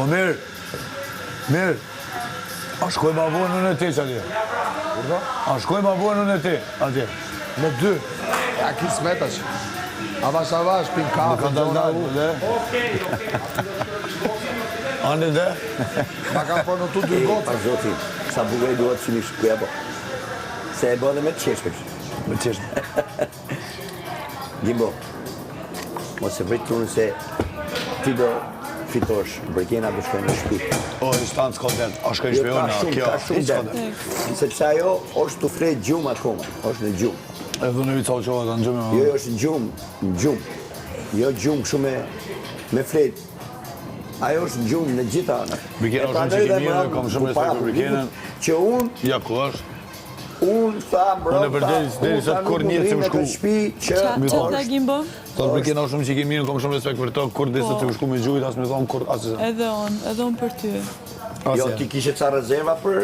O mirë. Mirë. A shkoj ma vojnë në ti që atje? A shkoj ma vojnë në ti atje? Me 2. Ja, ki smeta që. Avash, pin kafe, gjona u. Ani dhe? Ma kam përnë tu 2 gotë. Pa zoti, sa bugaj duhet që një shkuja po. Se e bënë me të qeshme. Me qeshme. Gimbo, mos e vritë unë se ti do fitosh, Brekena do shkojnë në shpi. O, instancë kontent, a shkojnë shpiona, kjo, shumë kontent. Sepse ajo është të frejt gjumë akoma, është në gjumë. E dhu në vica u qohet në gjumë? Jo, është në gjumë. Jo gjumë shumë me frejt. Ajo është në gjumë në gjitha anët. Brekena është në që ki mirë, kam shumë respekt për Brekenën. Që unë... Ja, ku është? Unë tha Unë e përderi sa të kur njërë që më shku. Qa të Gimbo? Thot Brekena është shumë që ki mirë, kam shumë respekt për to, kur disë që më shku me gjujt, asë me thonë kur asë. Edhe unë për ty. Jo, ti kishe ca rezerva për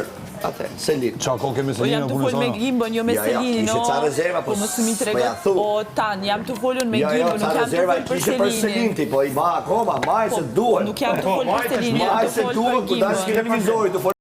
atë, Selin. Qa ko kemi Po jam të folë me Gimbon, jo me Selinin, kishe ca rezerva, po mësë mi tregot, po tanë, jam të folën me Gimbon, nuk jam të folë për Selinin. Po i ma akoma, maj se duhet. Nuk jam të folë për Selinin, jam të folë për Gimbon. Maj se televizorit të folë.